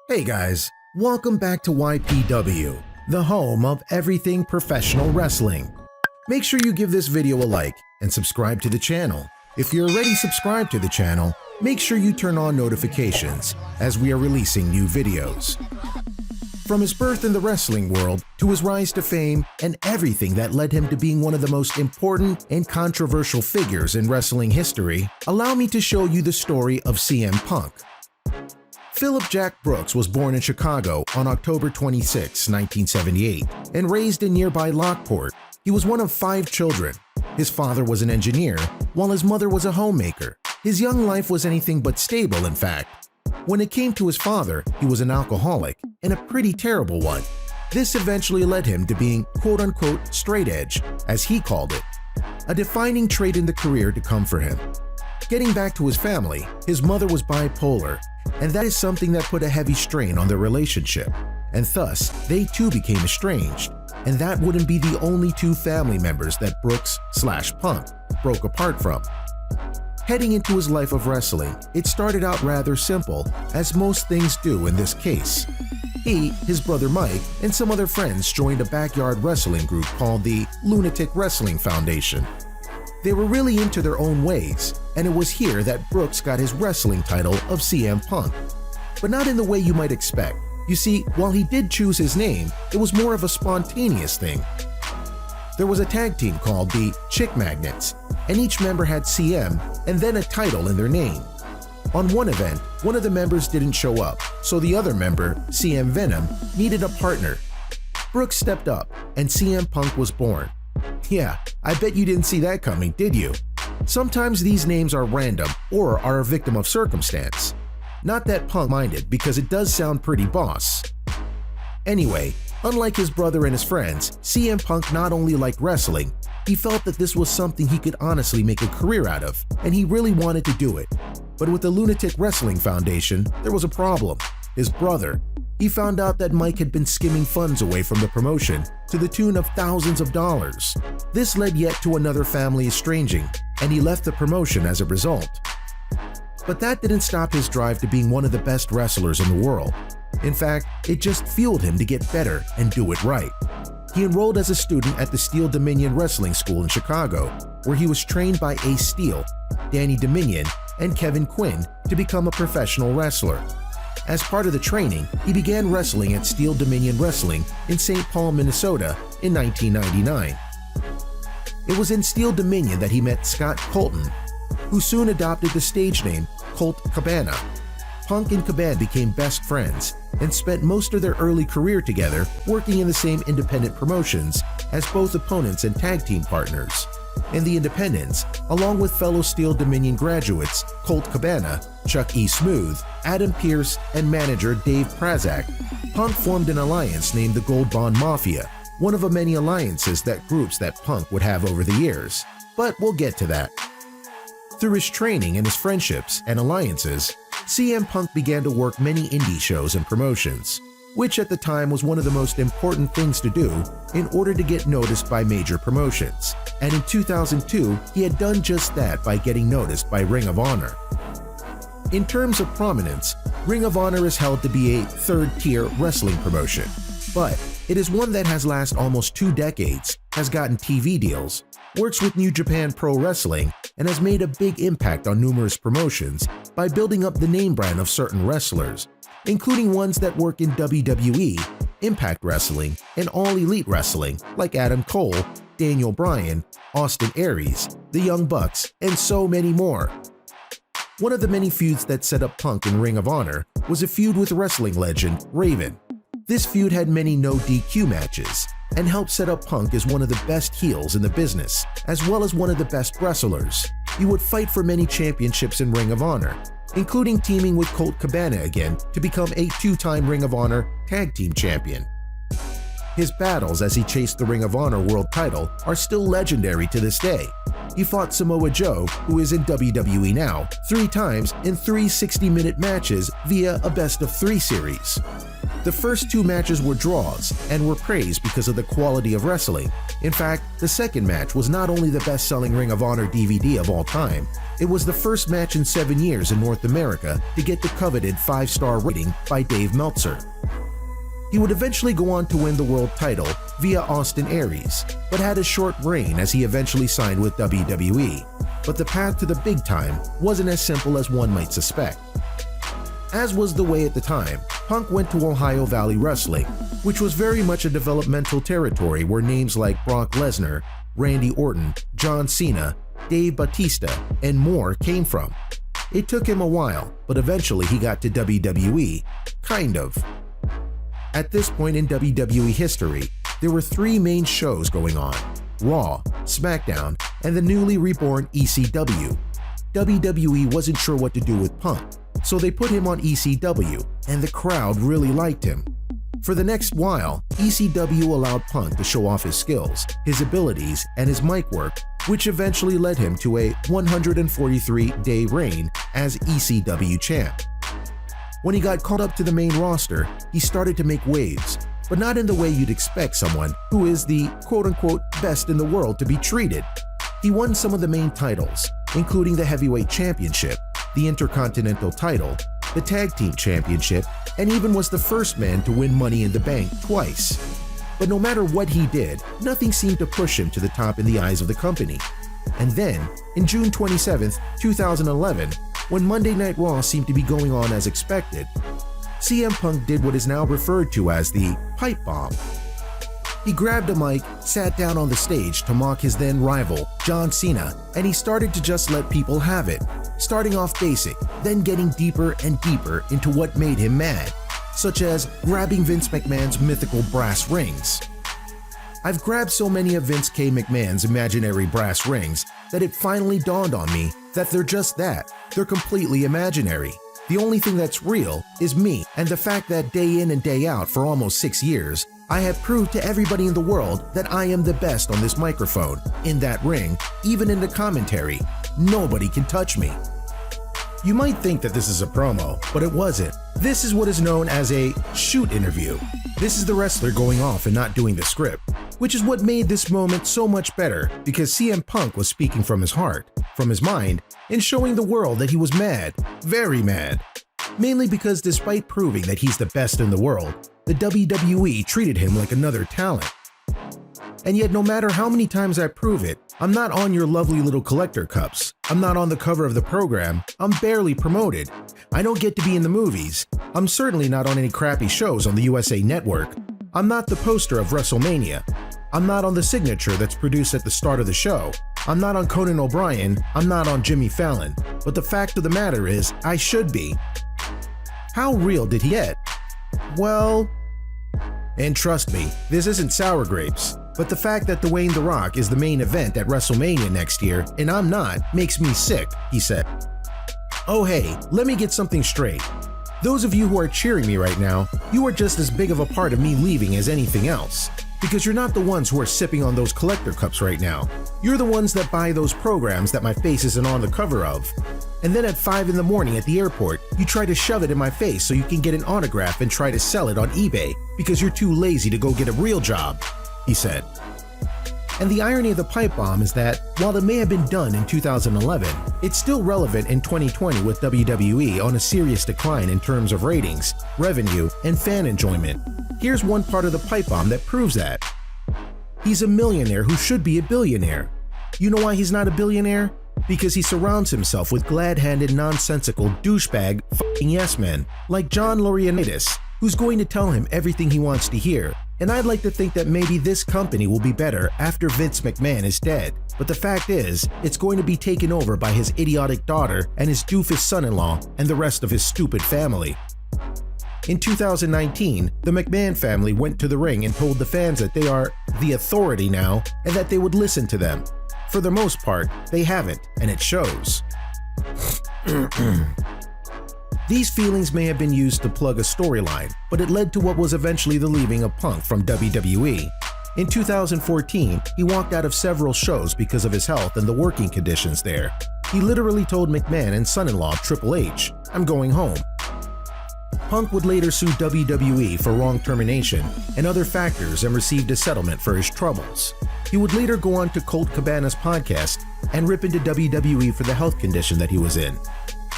Hey guys, welcome back to YPW, the home of everything professional wrestling. Make sure you give this video a like and subscribe to the channel. If you're already subscribed to the channel, make sure you turn on notifications as we are releasing new videos. From his birth in the wrestling world to his rise to fame and everything that led him to being one of the most important and controversial figures in wrestling history, allow me to show you the story of CM Punk. Philip Jack Brooks was born in Chicago on October 26, 1978, and raised in nearby Lockport. He was one of 5 children. His father was an engineer, while his mother was a homemaker. His young life was anything but stable, in fact. When it came to his father, he was an alcoholic, and a pretty terrible one. This eventually led him to being quote-unquote straight edge, as he called it, a defining trait in the career to come for him. Getting back to his family, his mother was bipolar, and that is something that put a heavy strain on their relationship, and thus they too became estranged, and that wouldn't be the only 2 family members that Brooks/Punk broke apart from. Heading into his life of wrestling, it started out rather simple, as most things do in this case. He, his brother Mike, and some other friends joined a backyard wrestling group called the Lunatic Wrestling Foundation. They were really into their own ways, and it was here that Brooks got his wrestling title of CM Punk. But not in the way you might expect. You see, while he did choose his name, it was more of a spontaneous thing. There was a tag team called the Chick Magnets, and each member had CM and then a title in their name. On one event, one of the members didn't show up, so the other member, CM Venom, needed a partner. Brooks stepped up, and CM Punk was born. Yeah, I bet you didn't see that coming, did you? Sometimes these names are random or are a victim of circumstance. Not that Punk minded, because it does sound pretty boss. Anyway, unlike his brother and his friends, CM Punk not only liked wrestling, he felt that this was something he could honestly make a career out of, and he really wanted to do it. But with the Lunatic Wrestling Foundation, there was a problem. His brother. He found out that Mike had been skimming funds away from the promotion to the tune of thousands of dollars. This led yet to another family estranging, and he left the promotion as a result. But that didn't stop his drive to being one of the best wrestlers in the world. In fact, it just fueled him to get better and do it right. He enrolled as a student at the Steel Dominion Wrestling School in Chicago, where he was trained by Ace Steel, Danny Dominion, and Kevin Quinn to become a professional wrestler. As part of the training, he began wrestling at Steel Dominion Wrestling in St. Paul, Minnesota in 1999. It was in Steel Dominion that he met Scott Colton, who soon adopted the stage name Colt Cabana. Punk and Cabana became best friends and spent most of their early career together working in the same independent promotions as both opponents and tag team partners. In the independents, along with fellow Steel Dominion graduates Colt Cabana, Chuck E. Smooth, Adam Pearce, and manager Dave Prazak, Punk formed an alliance named the Gold Bond Mafia, one of the many alliances that Punk would have over the years. But we'll get to that. Through his training and his friendships and alliances, CM Punk began to work many indie shows and promotions, which at the time was one of the most important things to do in order to get noticed by major promotions. And in 2002, he had done just that by getting noticed by Ring of Honor. In terms of prominence, Ring of Honor is held to be a third-tier wrestling promotion, but it is one that has lasted almost 2 decades, has gotten TV deals, works with New Japan Pro Wrestling, and has made a big impact on numerous promotions by building up the name brand of certain wrestlers, including ones that work in WWE, Impact Wrestling, and All Elite Wrestling like Adam Cole, Daniel Bryan, Austin Aries, the Young Bucks, and so many more. One of the many feuds that set up Punk in Ring of Honor was a feud with wrestling legend Raven. This feud had many no DQ matches and helped set up Punk as one of the best heels in the business, as well as one of the best wrestlers. He would fight for many championships in Ring of Honor, including teaming with Colt Cabana again to become a 2-time Ring of Honor Tag Team Champion. His battles as he chased the Ring of Honor World title are still legendary to this day. He fought Samoa Joe, who is in WWE now, 3 times in 3 60-minute matches via a best-of-3 series. The first 2 matches were draws and were praised because of the quality of wrestling. In fact, the second match was not only the best-selling Ring of Honor DVD of all time, it was the first match in 7 years in North America to get the coveted 5-star rating by Dave Meltzer. He would eventually go on to win the world title via Austin Aries, but had a short reign as he eventually signed with WWE. But the path to the big time wasn't as simple as one might suspect. As was the way at the time, Punk went to Ohio Valley Wrestling, which was very much a developmental territory where names like Brock Lesnar, Randy Orton, John Cena, Dave Bautista, and more came from. It took him a while, but eventually he got to WWE, kind of. At this point in WWE history, there were 3 main shows going on: Raw, SmackDown, and the newly reborn ECW. WWE wasn't sure what to do with Punk, so they put him on ECW, and the crowd really liked him. For the next while, ECW allowed Punk to show off his skills, his abilities, and his mic work, which eventually led him to a 143-day reign as ECW champ. When he got called up to the main roster, he started to make waves, but not in the way you'd expect someone who is the quote-unquote best in the world to be treated. He won some of the main titles, including the Heavyweight Championship, the Intercontinental title, the Tag Team Championship, and even was the first man to win Money in the Bank twice. But no matter what he did, nothing seemed to push him to the top in the eyes of the company. And then, in June 27, 2011, when Monday Night Raw seemed to be going on as expected, CM Punk did what is now referred to as the pipe bomb. He grabbed a mic, sat down on the stage to mock his then rival, John Cena, and he started to just let people have it, starting off basic, then getting deeper and deeper into what made him mad, such as grabbing Vince McMahon's mythical brass rings. I've grabbed so many of Vince K. McMahon's imaginary brass rings that it finally dawned on me that they're just that. They're completely imaginary. The only thing that's real is me and the fact that day in and day out for almost 6 years, I have proved to everybody in the world that I am the best on this microphone, in that ring, even in the commentary. Nobody can touch me. You might think that this is a promo, but it wasn't. This is what is known as a shoot interview. This is the wrestler going off and not doing the script, which is what made this moment so much better because CM Punk was speaking from his heart, from his mind, and showing the world that he was mad, very mad. Mainly because despite proving that he's the best in the world, the WWE treated him like another talent. And yet no matter how many times I prove it, I'm not on your lovely little collector cups. I'm not on the cover of the program. I'm barely promoted. I don't get to be in the movies. I'm certainly not on any crappy shows on the USA Network. I'm not the poster of WrestleMania. I'm not on the signature that's produced at the start of the show. I'm not on Conan O'Brien. I'm not on Jimmy Fallon. But the fact of the matter is, I should be. How real did he get? Well, and trust me, this isn't sour grapes, but the fact that Dwayne The Rock is the main event at WrestleMania next year and I'm not makes me sick, he said. Oh hey, let me get something straight. Those of you who are cheering me right now, you are just as big of a part of me leaving as anything else. Because you're not the ones who are sipping on those collector cups right now. You're the ones that buy those programs that my face isn't on the cover of. And then at 5 in the morning at the airport, you try to shove it in my face so you can get an autograph and try to sell it on eBay because you're too lazy to go get a real job, he said. And the irony of the pipe bomb is that, while it may have been done in 2011, it's still relevant in 2020 with WWE on a serious decline in terms of ratings, revenue, and fan enjoyment. Here's one part of the pipe bomb that proves that. He's a millionaire who should be a billionaire. You know why he's not a billionaire? Because he surrounds himself with glad-handed, nonsensical douchebag f***ing yes-men like John Laurinaitis, who's going to tell him everything he wants to hear. And I'd like to think that maybe this company will be better after Vince McMahon is dead. But the fact is, it's going to be taken over by his idiotic daughter and his doofus son-in-law and the rest of his stupid family. In 2019, the McMahon family went to the ring and told the fans that they are the authority now and that they would listen to them. For the most part, they haven't, and it shows. These feelings may have been used to plug a storyline, but it led to what was eventually the leaving of Punk from WWE. In 2014, he walked out of several shows because of his health and the working conditions there. He literally told McMahon and son-in-law Triple H, "I'm going home." Punk would later sue WWE for wrong termination and other factors and received a settlement for his troubles. He would later go on to Colt Cabana's podcast and rip into WWE for the health condition that he was in.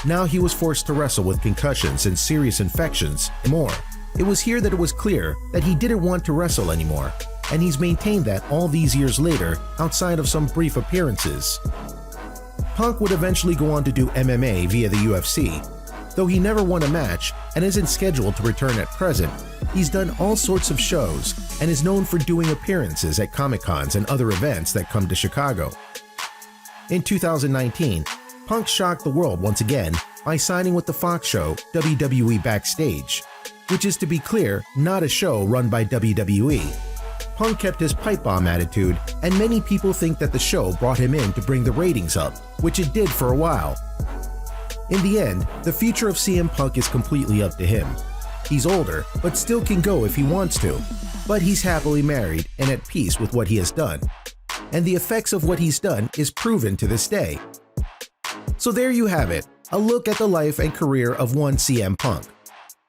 Now he was forced to wrestle with concussions and serious infections and more. It was here that it was clear that he didn't want to wrestle anymore, and he's maintained that all these years later outside of some brief appearances. Punk would eventually go on to do MMA via the UFC. Though he never won a match and isn't scheduled to return at present, he's done all sorts of shows and is known for doing appearances at Comic-Cons and other events that come to Chicago. In 2019, Punk shocked the world once again by signing with the Fox show WWE Backstage, which is, to be clear, not a show run by WWE. Punk kept his pipe bomb attitude, and many people think that the show brought him in to bring the ratings up, which it did for a while. In the end, the future of CM Punk is completely up to him. He's older, but still can go if he wants to, but he's happily married and at peace with what he has done. And the effects of what he's done is proven to this day. So there you have it, a look at the life and career of one CM Punk.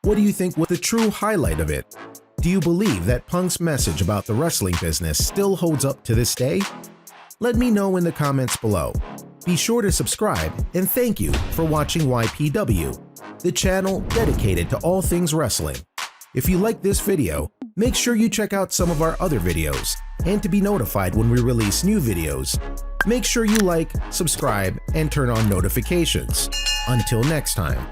What do you think was the true highlight of it? Do you believe that Punk's message about the wrestling business still holds up to this day? Let me know in the comments below. Be sure to subscribe, and thank you for watching YPW, the channel dedicated to all things wrestling. If you like this video, make sure you check out some of our other videos, and to be notified when we release new videos, make sure you like, subscribe, and turn on notifications. Until next time.